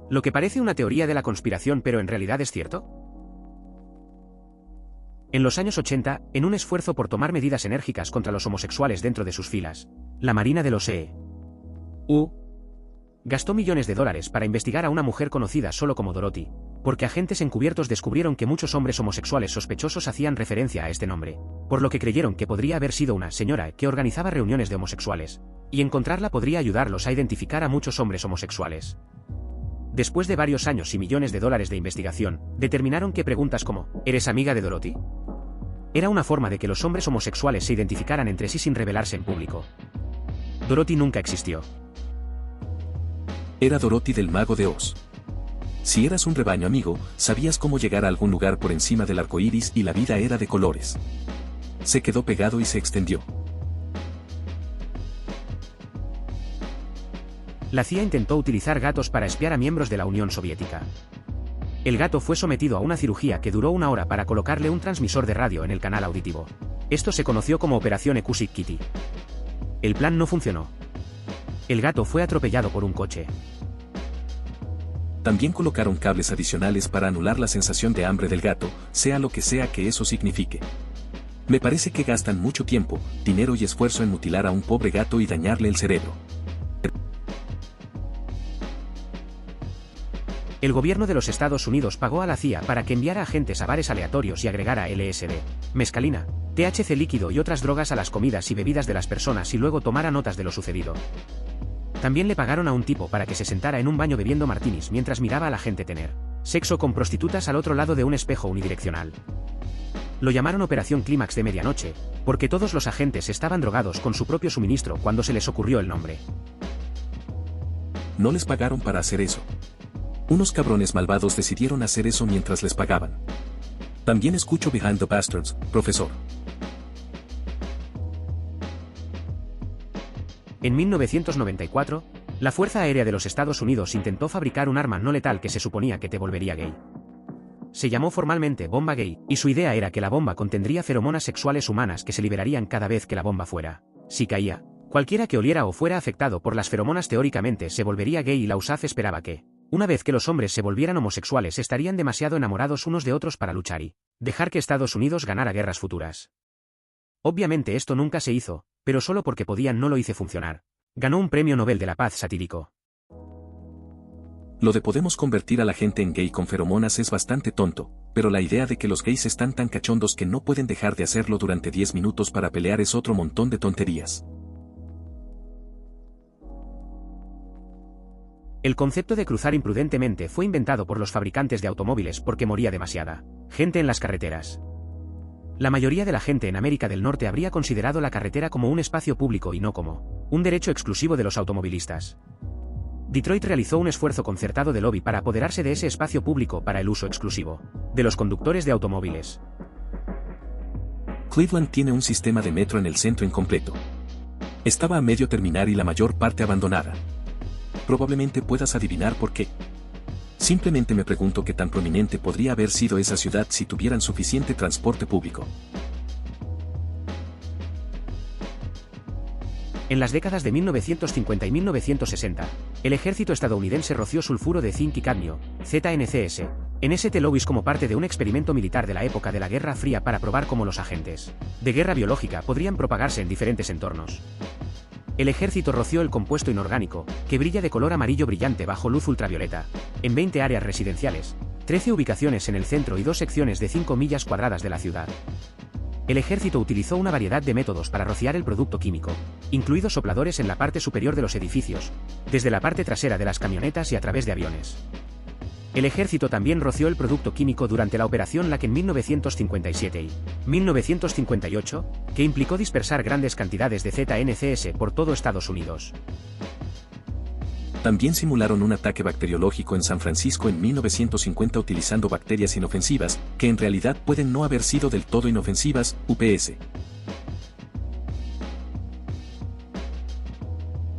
Lo que parece una teoría de la conspiración pero en realidad es cierto. En los años 80, en un esfuerzo por tomar medidas enérgicas contra los homosexuales dentro de sus filas, la Marina de los EU gastó millones de dólares para investigar a una mujer conocida solo como Dorothy, porque agentes encubiertos descubrieron que muchos hombres homosexuales sospechosos hacían referencia a este nombre, por lo que creyeron que podría haber sido una señora que organizaba reuniones de homosexuales, y encontrarla podría ayudarlos a identificar a muchos hombres homosexuales. Después de varios años y millones de dólares de investigación, determinaron que preguntas como ¿eres amiga de Dorothy? Era una forma de que los hombres homosexuales se identificaran entre sí sin revelarse en público. Dorothy nunca existió. Era Dorothy del Mago de Oz. Si eras un rebaño amigo, sabías cómo llegar a algún lugar por encima del arco iris y la vida era de colores. Se quedó pegado y se extendió. La CIA intentó utilizar gatos para espiar a miembros de la Unión Soviética. El gato fue sometido a una cirugía que duró 1 hora para colocarle un transmisor de radio en el canal auditivo. Esto se conoció como Operación Acoustic Kitty. El plan no funcionó. El gato fue atropellado por un coche. También colocaron cables adicionales para anular la sensación de hambre del gato, sea lo que sea que eso signifique. Me parece que gastan mucho tiempo, dinero y esfuerzo en mutilar a un pobre gato y dañarle el cerebro. El gobierno de los Estados Unidos pagó a la CIA para que enviara agentes a bares aleatorios y agregara LSD, mescalina, THC líquido y otras drogas a las comidas y bebidas de las personas y luego tomara notas de lo sucedido. También le pagaron a un tipo para que se sentara en un baño bebiendo martinis mientras miraba a la gente tener sexo con prostitutas al otro lado de un espejo unidireccional. Lo llamaron Operación Clímax de Medianoche, porque todos los agentes estaban drogados con su propio suministro cuando se les ocurrió el nombre. No les pagaron para hacer eso. Unos cabrones malvados decidieron hacer eso mientras les pagaban. También escucho Behind the Bastards, profesor. En 1994, la Fuerza Aérea de los Estados Unidos intentó fabricar un arma no letal que se suponía que te volvería gay. Se llamó formalmente bomba gay, y su idea era que la bomba contendría feromonas sexuales humanas que se liberarían cada vez que la bomba fuera. Si caía, cualquiera que oliera o fuera afectado por las feromonas teóricamente se volvería gay y la USAF esperaba que, una vez que los hombres se volvieran homosexuales estarían demasiado enamorados unos de otros para luchar y dejar que Estados Unidos ganara guerras futuras. Obviamente esto nunca se hizo, pero solo porque podían no lo hice funcionar. Ganó un premio Nobel de la Paz satírico. Lo de podemos convertir a la gente en gay con feromonas es bastante tonto, pero la idea de que los gays están tan cachondos que no pueden dejar de hacerlo durante 10 minutos para pelear es otro montón de tonterías. El concepto de cruzar imprudentemente fue inventado por los fabricantes de automóviles porque moría demasiada gente en las carreteras. La mayoría de la gente en América del Norte habría considerado la carretera como un espacio público y no como un derecho exclusivo de los automovilistas. Detroit realizó un esfuerzo concertado de lobby para apoderarse de ese espacio público para el uso exclusivo de los conductores de automóviles. Cleveland tiene un sistema de metro en el centro incompleto. Estaba a medio terminar y la mayor parte abandonada. Probablemente puedas adivinar por qué. Simplemente me pregunto qué tan prominente podría haber sido esa ciudad si tuvieran suficiente transporte público. En las décadas de 1950 y 1960, el ejército estadounidense roció sulfuro de zinc y cadmio, ZNCS, en St. Louis como parte de un experimento militar de la época de la Guerra Fría para probar cómo los agentes de guerra biológica podrían propagarse en diferentes entornos. El ejército roció el compuesto inorgánico, que brilla de color amarillo brillante bajo luz ultravioleta, en 20 áreas residenciales, 13 ubicaciones en el centro y 2 secciones de 5 millas cuadradas de la ciudad. El ejército utilizó una variedad de métodos para rociar el producto químico, incluidos sopladores en la parte superior de los edificios, desde la parte trasera de las camionetas y a través de aviones. El ejército también roció el producto químico durante la operación LAC en 1957 y 1958, que implicó dispersar grandes cantidades de ZNCS por todo Estados Unidos. También simularon un ataque bacteriológico en San Francisco en 1950 utilizando bacterias inofensivas, que en realidad pueden no haber sido del todo inofensivas, UPS.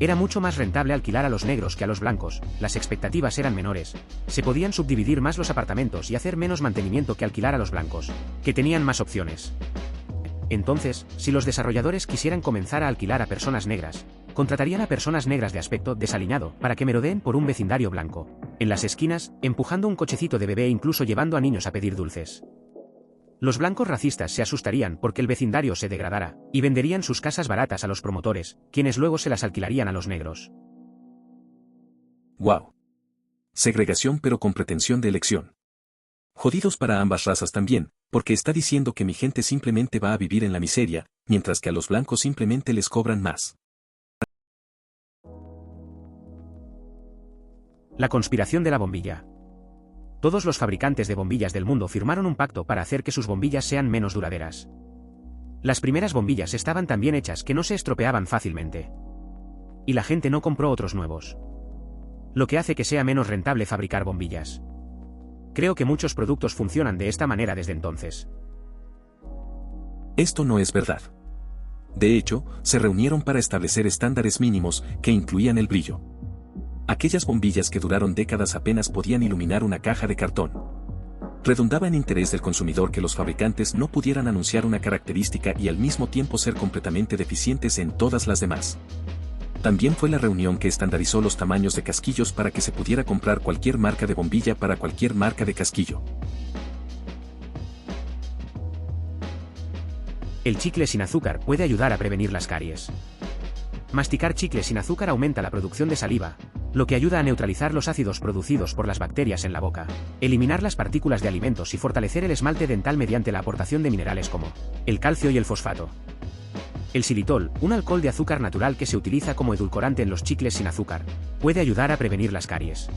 Era mucho más rentable alquilar a los negros que a los blancos, las expectativas eran menores, se podían subdividir más los apartamentos y hacer menos mantenimiento que alquilar a los blancos, que tenían más opciones. Entonces, si los desarrolladores quisieran comenzar a alquilar a personas negras, contratarían a personas negras de aspecto desaliñado para que merodeen por un vecindario blanco, en las esquinas, empujando un cochecito de bebé e incluso llevando a niños a pedir dulces. Los blancos racistas se asustarían porque el vecindario se degradara, y venderían sus casas baratas a los promotores, quienes luego se las alquilarían a los negros. ¡Wow! Segregación pero con pretensión de elección. Jodidos para ambas razas también, porque está diciendo que mi gente simplemente va a vivir en la miseria, mientras que a los blancos simplemente les cobran más. La conspiración de la bombilla. Todos los fabricantes de bombillas del mundo firmaron un pacto para hacer que sus bombillas sean menos duraderas. Las primeras bombillas estaban tan bien hechas que no se estropeaban fácilmente. Y la gente no compró otros nuevos. Lo que hace que sea menos rentable fabricar bombillas. Creo que muchos productos funcionan de esta manera desde entonces. Esto no es verdad. De hecho, se reunieron para establecer estándares mínimos que incluían el brillo. Aquellas bombillas que duraron décadas apenas podían iluminar una caja de cartón. Redundaba en interés del consumidor que los fabricantes no pudieran anunciar una característica y al mismo tiempo ser completamente deficientes en todas las demás. También fue la reunión que estandarizó los tamaños de casquillos para que se pudiera comprar cualquier marca de bombilla para cualquier marca de casquillo. El chicle sin azúcar puede ayudar a prevenir las caries. Masticar chicle sin azúcar aumenta la producción de saliva, lo que ayuda a neutralizar los ácidos producidos por las bacterias en la boca, eliminar las partículas de alimentos y fortalecer el esmalte dental mediante la aportación de minerales como el calcio y el fosfato. El xilitol, un alcohol de azúcar natural que se utiliza como edulcorante en los chicles sin azúcar, puede ayudar a prevenir las caries.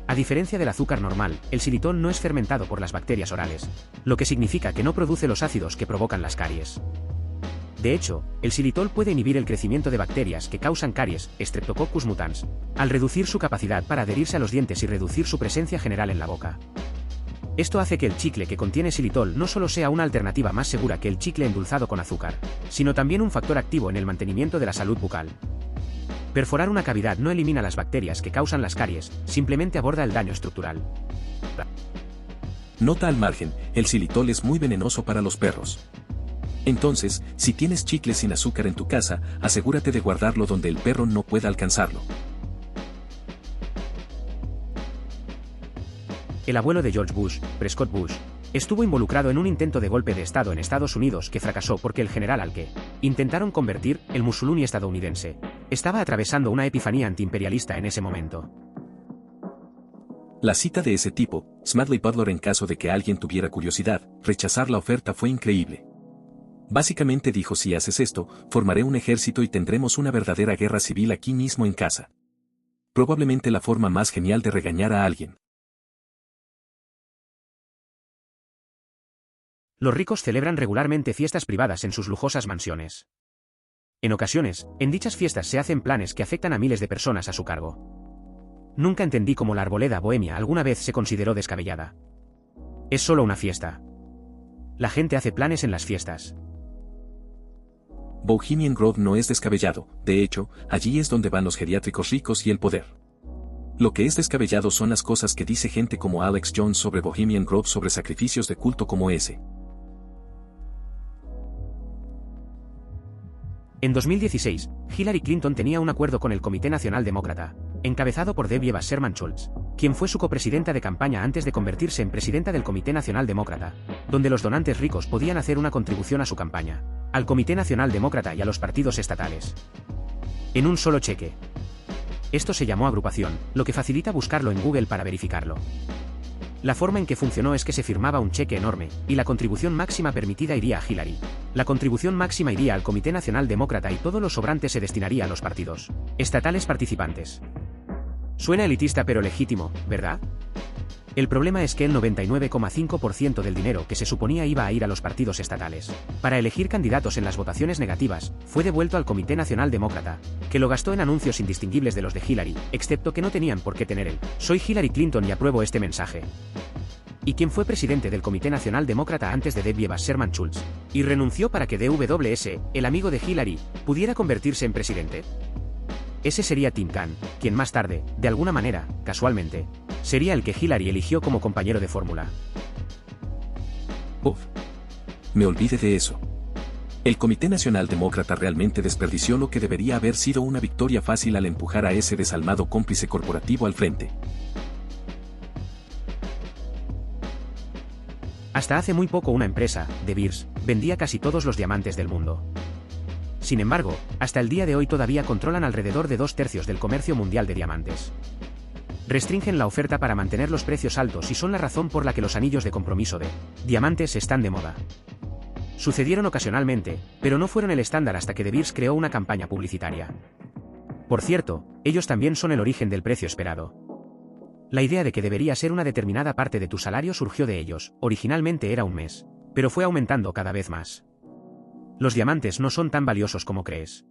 A diferencia del azúcar normal, el xilitol no es fermentado por las bacterias orales, lo que significa que no produce los ácidos que provocan las caries. De hecho, el xilitol puede inhibir el crecimiento de bacterias que causan caries, Streptococcus mutans, al reducir su capacidad para adherirse a los dientes y reducir su presencia general en la boca. Esto hace que el chicle que contiene xilitol no solo sea una alternativa más segura que el chicle endulzado con azúcar, sino también un factor activo en el mantenimiento de la salud bucal. Perforar una cavidad no elimina las bacterias que causan las caries, simplemente aborda el daño estructural. Nota al margen, el xilitol es muy venenoso para los perros. Entonces, si tienes chicle sin azúcar en tu casa, asegúrate de guardarlo donde el perro no pueda alcanzarlo. El abuelo de George Bush, Prescott Bush, estuvo involucrado en un intento de golpe de Estado en Estados Unidos que fracasó porque el general al que intentaron convertir, el Mussolini estadounidense, estaba atravesando una epifanía antiimperialista en ese momento. La cita de ese tipo, Smedley Butler en caso de que alguien tuviera curiosidad, rechazar la oferta fue increíble. Básicamente dijo: si haces esto, formaré un ejército y tendremos una verdadera guerra civil aquí mismo en casa. Probablemente la forma más genial de regañar a alguien. Los ricos celebran regularmente fiestas privadas en sus lujosas mansiones. En ocasiones, en dichas fiestas se hacen planes que afectan a miles de personas a su cargo. Nunca entendí cómo la arboleda bohemia alguna vez se consideró descabellada. Es solo una fiesta. La gente hace planes en las fiestas. Bohemian Grove no es descabellado, de hecho, allí es donde van los geriátricos ricos y el poder. Lo que es descabellado son las cosas que dice gente como Alex Jones sobre Bohemian Grove sobre sacrificios de culto como ese. En 2016, Hillary Clinton tenía un acuerdo con el Comité Nacional Demócrata, encabezado por Debbie Wasserman Schultz, quien fue su copresidenta de campaña antes de convertirse en presidenta del Comité Nacional Demócrata, donde los donantes ricos podían hacer una contribución a su campaña, al Comité Nacional Demócrata y a los partidos estatales. En un solo cheque. Esto se llamó agrupación, lo que facilita buscarlo en Google para verificarlo. La forma en que funcionó es que se firmaba un cheque enorme, y la contribución máxima permitida iría a Hillary. La contribución máxima iría al Comité Nacional Demócrata y todo lo sobrante se destinaría a los partidos estatales participantes. Suena elitista pero legítimo, ¿verdad? El problema es que el 99,5% del dinero que se suponía iba a ir a los partidos estatales para elegir candidatos en las votaciones negativas, fue devuelto al Comité Nacional Demócrata, que lo gastó en anuncios indistinguibles de los de Hillary, excepto que no tenían por qué tener el "Soy Hillary Clinton y apruebo este mensaje". ¿Y quién fue presidente del Comité Nacional Demócrata antes de Debbie Wasserman Schultz? Y renunció para que DWS, el amigo de Hillary, pudiera convertirse en presidente. Ese sería Tim Kaine, quien más tarde, de alguna manera, casualmente, sería el que Hillary eligió como compañero de fórmula. Uf. Me olvidé de eso. El Comité Nacional Demócrata realmente desperdició lo que debería haber sido una victoria fácil al empujar a ese desalmado cómplice corporativo al frente. Hasta hace muy poco una empresa, De Beers, vendía casi todos los diamantes del mundo. Sin embargo, hasta el día de hoy todavía controlan alrededor de 2/3 del comercio mundial de diamantes. Restringen la oferta para mantener los precios altos y son la razón por la que los anillos de compromiso de diamantes están de moda. Sucedieron ocasionalmente, pero no fueron el estándar hasta que De Beers creó una campaña publicitaria. Por cierto, ellos también son el origen del precio esperado. La idea de que debería ser una determinada parte de tu salario surgió de ellos, originalmente era un mes, pero fue aumentando cada vez más. Los diamantes no son tan valiosos como crees.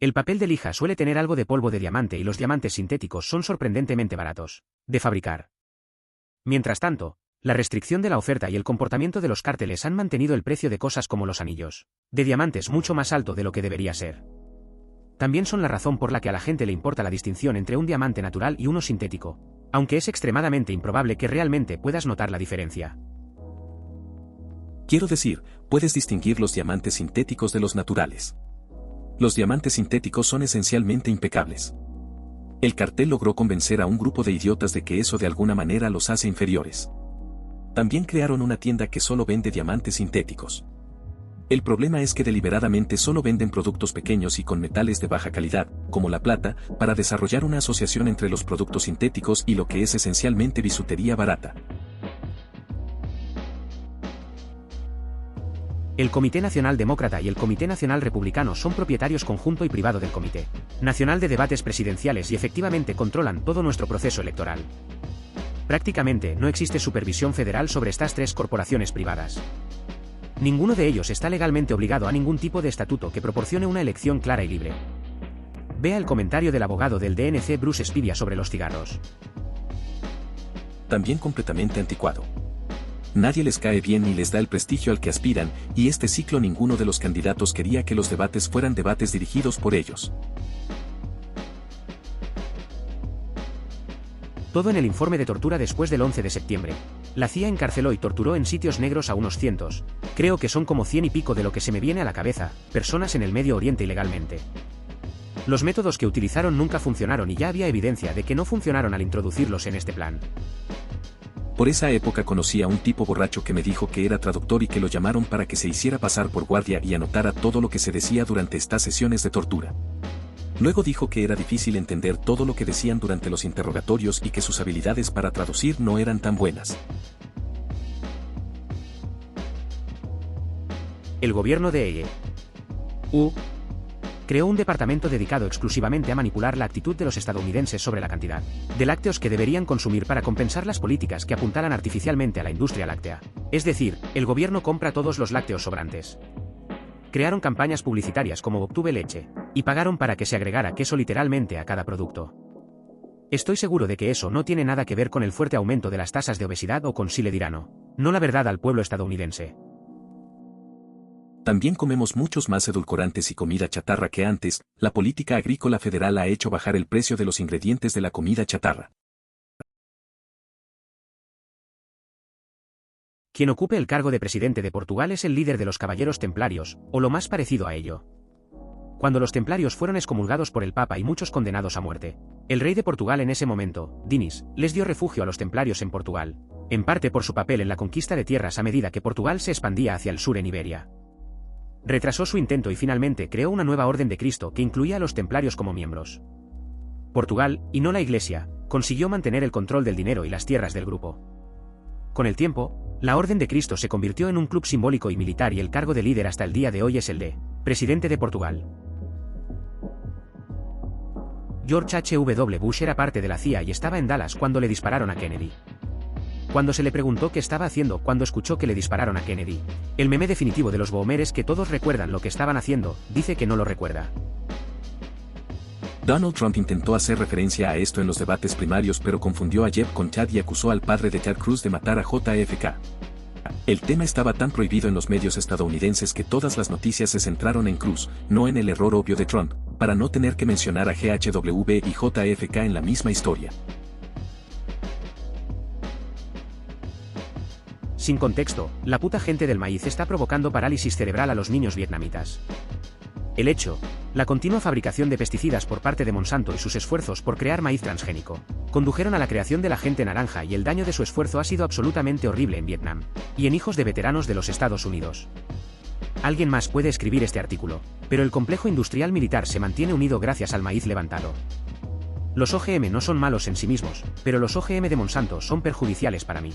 El papel de lija suele tener algo de polvo de diamante y los diamantes sintéticos son sorprendentemente baratos de fabricar. Mientras tanto, la restricción de la oferta y el comportamiento de los cárteles han mantenido el precio de cosas como los anillos de diamantes mucho más alto de lo que debería ser. También son la razón por la que a la gente le importa la distinción entre un diamante natural y uno sintético, aunque es extremadamente improbable que realmente puedas notar la diferencia. Quiero decir, puedes distinguir los diamantes sintéticos de los naturales. Los diamantes sintéticos son esencialmente impecables. El cartel logró convencer a un grupo de idiotas de que eso de alguna manera los hace inferiores. También crearon una tienda que solo vende diamantes sintéticos. El problema es que deliberadamente solo venden productos pequeños y con metales de baja calidad, como la plata, para desarrollar una asociación entre los productos sintéticos y lo que es esencialmente bisutería barata. El Comité Nacional Demócrata y el Comité Nacional Republicano son propietarios conjunto y privado del Comité Nacional de Debates Presidenciales y efectivamente controlan todo nuestro proceso electoral. Prácticamente no existe supervisión federal sobre estas tres corporaciones privadas. Ninguno de ellos está legalmente obligado a ningún tipo de estatuto que proporcione una elección clara y libre. Vea el comentario del abogado del DNC Bruce Spivia sobre los cigarros. También completamente anticuado. Nadie les cae bien ni les da el prestigio al que aspiran, y este ciclo ninguno de los candidatos quería que los debates fueran debates dirigidos por ellos. Todo en el informe de tortura después del 11 de septiembre. La CIA encarceló y torturó en sitios negros a unos cientos, creo que son como 100 y pico de lo que se me viene a la cabeza, personas en el Medio Oriente ilegalmente. Los métodos que utilizaron nunca funcionaron y ya había evidencia de que no funcionaron al introducirlos en este plan. Por esa época conocí a un tipo borracho que me dijo que era traductor y que lo llamaron para que se hiciera pasar por guardia y anotara todo lo que se decía durante estas sesiones de tortura. Luego dijo que era difícil entender todo lo que decían durante los interrogatorios y que sus habilidades para traducir no eran tan buenas. El gobierno de E.U. creó un departamento dedicado exclusivamente a manipular la actitud de los estadounidenses sobre la cantidad de lácteos que deberían consumir para compensar las políticas que apuntalan artificialmente a la industria láctea. Es decir, el gobierno compra todos los lácteos sobrantes. Crearon campañas publicitarias como Obtuve leche, y pagaron para que se agregara queso literalmente a cada producto. Estoy seguro de que eso no tiene nada que ver con el fuerte aumento de las tasas de obesidad o con si le dirán no la verdad al pueblo estadounidense. También comemos muchos más edulcorantes y comida chatarra que antes. La política agrícola federal ha hecho bajar el precio de los ingredientes de la comida chatarra. Quien ocupe el cargo de presidente de Portugal es el líder de los caballeros templarios, o lo más parecido a ello. Cuando los templarios fueron excomulgados por el Papa y muchos condenados a muerte, el rey de Portugal en ese momento, Dinis, les dio refugio a los templarios en Portugal, en parte por su papel en la conquista de tierras a medida que Portugal se expandía hacia el sur en Iberia. Retrasó su intento y finalmente creó una nueva orden de Cristo que incluía a los templarios como miembros. Portugal, y no la Iglesia, consiguió mantener el control del dinero y las tierras del grupo. Con el tiempo, la Orden de Cristo se convirtió en un club simbólico y militar y el cargo de líder hasta el día de hoy es el de presidente de Portugal. George H.W. Bush era parte de la CIA y estaba en Dallas cuando le dispararon a Kennedy. Cuando se le preguntó qué estaba haciendo cuando escuchó que le dispararon a Kennedy, el meme definitivo de los Boomer es que todos recuerdan lo que estaban haciendo, dice que no lo recuerda. Donald Trump intentó hacer referencia a esto en los debates primarios pero confundió a Jeb con Chad y acusó al padre de Ted Cruz de matar a JFK. El tema estaba tan prohibido en los medios estadounidenses que todas las noticias se centraron en Cruz, no en el error obvio de Trump, para no tener que mencionar a GHW y JFK en la misma historia. Sin contexto, la puta gente del maíz está provocando parálisis cerebral a los niños vietnamitas. El hecho, la continua fabricación de pesticidas por parte de Monsanto y sus esfuerzos por crear maíz transgénico, condujeron a la creación de la gente naranja y el daño de su esfuerzo ha sido absolutamente horrible en Vietnam, y en hijos de veteranos de los Estados Unidos. Alguien más puede escribir este artículo, pero el complejo industrial militar se mantiene unido gracias al maíz levantado. Los OGM no son malos en sí mismos, pero los OGM de Monsanto son perjudiciales para mí.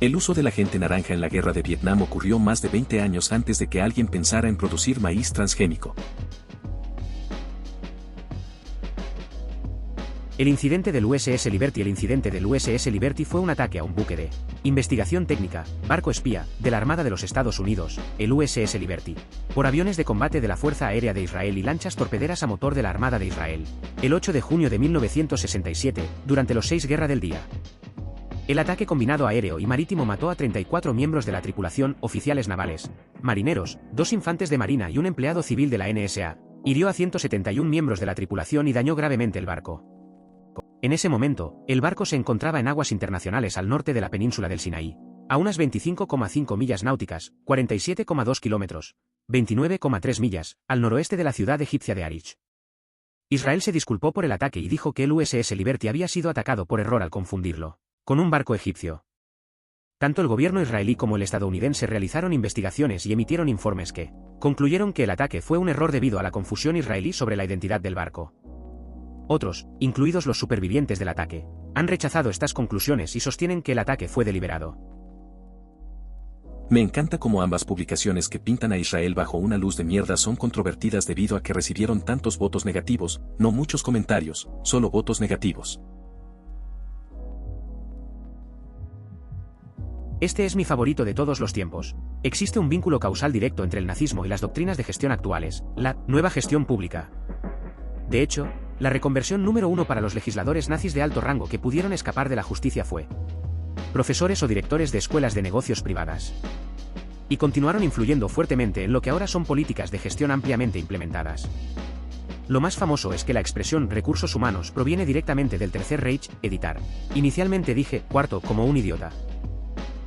El uso de la gente naranja en la guerra de Vietnam ocurrió más de 20 años antes de que alguien pensara en producir maíz transgénico. El incidente del USS Liberty. El incidente del USS Liberty fue un ataque a un buque de investigación técnica, barco espía, de la Armada de los Estados Unidos, el USS Liberty, por aviones de combate de la Fuerza Aérea de Israel y lanchas torpederas a motor de la Armada de Israel, el 8 de junio de 1967, durante los 6 Guerra del Día. El ataque combinado aéreo y marítimo mató a 34 miembros de la tripulación, oficiales navales, marineros, 2 infantes de marina y un empleado civil de la NSA, hirió a 171 miembros de la tripulación y dañó gravemente el barco. En ese momento, el barco se encontraba en aguas internacionales al norte de la península del Sinaí, a unas 25,5 millas náuticas, 47,2 kilómetros, 29,3 millas, al noroeste de la ciudad egipcia de Arich. Israel se disculpó por el ataque y dijo que el USS Liberty había sido atacado por error al confundirlo con un barco egipcio. Tanto el gobierno israelí como el estadounidense realizaron investigaciones y emitieron informes que concluyeron que el ataque fue un error debido a la confusión israelí sobre la identidad del barco. Otros, incluidos los supervivientes del ataque, han rechazado estas conclusiones y sostienen que el ataque fue deliberado. Me encanta cómo ambas publicaciones que pintan a Israel bajo una luz de mierda son controvertidas debido a que recibieron tantos votos negativos, no muchos comentarios, solo votos negativos. Este es mi favorito de todos los tiempos. Existe un vínculo causal directo entre el nazismo y las doctrinas de gestión actuales, la nueva gestión pública. De hecho, la reconversión número 1 para los legisladores nazis de alto rango que pudieron escapar de la justicia fue profesores o directores de escuelas de negocios privadas. Y continuaron influyendo fuertemente en lo que ahora son políticas de gestión ampliamente implementadas. Lo más famoso es que la expresión recursos humanos proviene directamente del Tercer Reich, editar. Inicialmente dije, cuarto, como un idiota.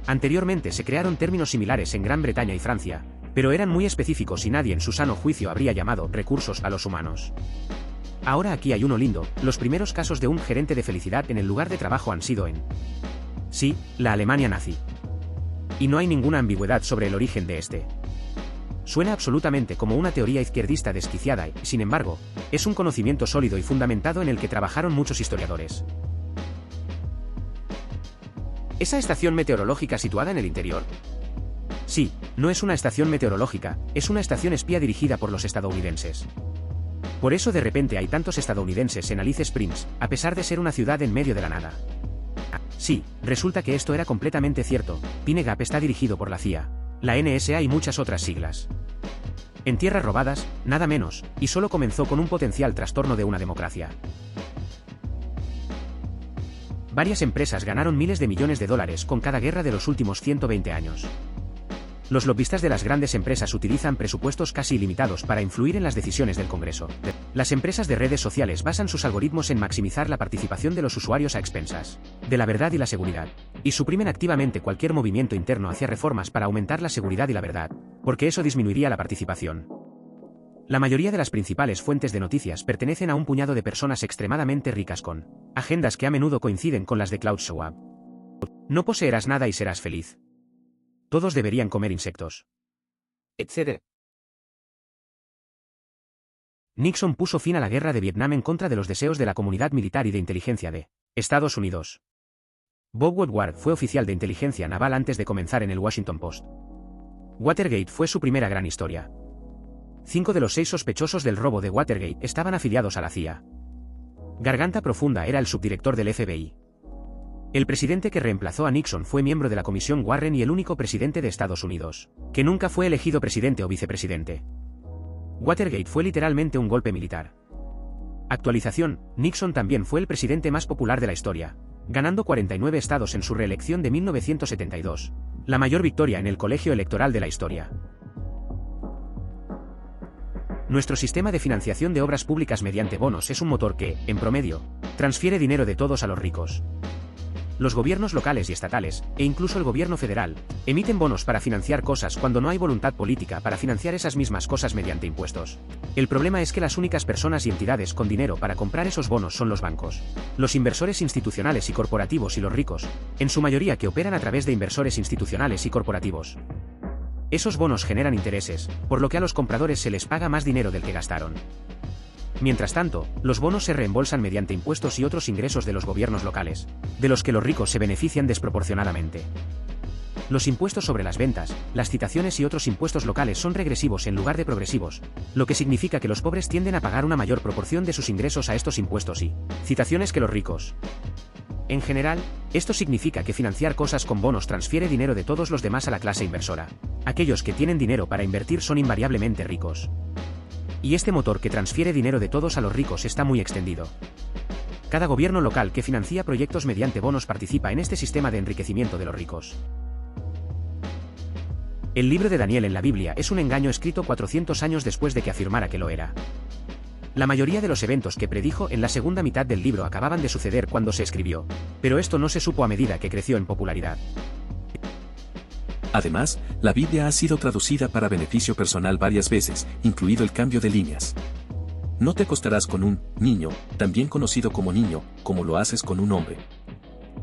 Anteriormente se crearon términos similares en Gran Bretaña y Francia, pero eran muy específicos y nadie en su sano juicio habría llamado recursos a los humanos. Ahora aquí hay uno lindo, los primeros casos de un gerente de felicidad en el lugar de trabajo han sido en... Sí, la Alemania nazi. Y no hay ninguna ambigüedad sobre el origen de este. Suena absolutamente como una teoría izquierdista desquiciada y, sin embargo, es un conocimiento sólido y fundamentado en el que trabajaron muchos historiadores. ¿Esa estación meteorológica situada en el interior? Sí, no es una estación meteorológica, es una estación espía dirigida por los estadounidenses. Por eso de repente hay tantos estadounidenses en Alice Springs, a pesar de ser una ciudad en medio de la nada. Sí, resulta que esto era completamente cierto. Pine Gap está dirigido por la CIA, la NSA y muchas otras siglas. En tierras robadas, nada menos, y solo comenzó con un potencial trastorno de una democracia. Varias empresas ganaron miles de millones de dólares con cada guerra de los últimos 120 años. Los lobistas de las grandes empresas utilizan presupuestos casi ilimitados para influir en las decisiones del Congreso. Las empresas de redes sociales basan sus algoritmos en maximizar la participación de los usuarios a expensas de la verdad y la seguridad, y suprimen activamente cualquier movimiento interno hacia reformas para aumentar la seguridad y la verdad, porque eso disminuiría la participación. La mayoría de las principales fuentes de noticias pertenecen a un puñado de personas extremadamente ricas con agendas que a menudo coinciden con las de Klaus Schwab. No poseerás nada y serás feliz. Todos deberían comer insectos. Etc. Nixon puso fin a la guerra de Vietnam en contra de los deseos de la comunidad militar y de inteligencia de Estados Unidos. Bob Woodward fue oficial de inteligencia naval antes de comenzar en el Washington Post. Watergate fue su primera gran historia. 5 de los 6 sospechosos del robo de Watergate estaban afiliados a la CIA. Garganta Profunda era el subdirector del FBI. El presidente que reemplazó a Nixon fue miembro de la Comisión Warren y el único presidente de Estados Unidos que nunca fue elegido presidente o vicepresidente. Watergate fue literalmente un golpe militar. Actualización: Nixon también fue el presidente más popular de la historia, ganando 49 estados en su reelección de 1972, la mayor victoria en el colegio electoral de la historia. Nuestro sistema de financiación de obras públicas mediante bonos es un motor que, en promedio, transfiere dinero de todos a los ricos. Los gobiernos locales y estatales, e incluso el gobierno federal, emiten bonos para financiar cosas cuando no hay voluntad política para financiar esas mismas cosas mediante impuestos. El problema es que las únicas personas y entidades con dinero para comprar esos bonos son los bancos, los inversores institucionales y corporativos y los ricos, en su mayoría que operan a través de inversores institucionales y corporativos. Esos bonos generan intereses, por lo que a los compradores se les paga más dinero del que gastaron. Mientras tanto, los bonos se reembolsan mediante impuestos y otros ingresos de los gobiernos locales, de los que los ricos se benefician desproporcionadamente. Los impuestos sobre las ventas, las citaciones y otros impuestos locales son regresivos en lugar de progresivos, lo que significa que los pobres tienden a pagar una mayor proporción de sus ingresos a estos impuestos y citaciones que los ricos. En general, esto significa que financiar cosas con bonos transfiere dinero de todos los demás a la clase inversora. Aquellos que tienen dinero para invertir son invariablemente ricos. Y este motor que transfiere dinero de todos a los ricos está muy extendido. Cada gobierno local que financia proyectos mediante bonos participa en este sistema de enriquecimiento de los ricos. El libro de Daniel en la Biblia es un engaño escrito 400 años después de que afirmara que lo era. La mayoría de los eventos que predijo en la segunda mitad del libro acababan de suceder cuando se escribió, pero esto no se supo a medida que creció en popularidad. Además, la Biblia ha sido traducida para beneficio personal varias veces, incluido el cambio de líneas. No te acostarás con un niño, también conocido como niño, como lo haces con un hombre.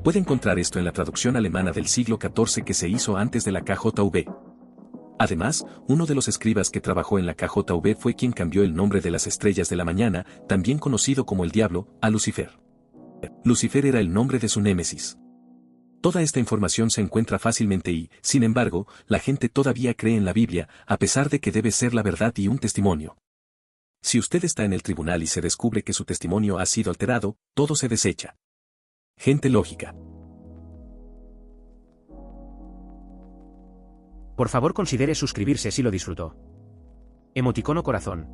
Puede encontrar esto en la traducción alemana del siglo XIV que se hizo antes de la KJV. Además, uno de los escribas que trabajó en la KJV fue quien cambió el nombre de las estrellas de la mañana, también conocido como el diablo, a Lucifer. Lucifer era el nombre de su némesis. Toda esta información se encuentra fácilmente y, sin embargo, la gente todavía cree en la Biblia, a pesar de que debe ser la verdad y un testimonio. Si usted está en el tribunal y se descubre que su testimonio ha sido alterado, todo se desecha. Gente lógica. Por favor considere suscribirse si lo disfrutó. Emoticono corazón.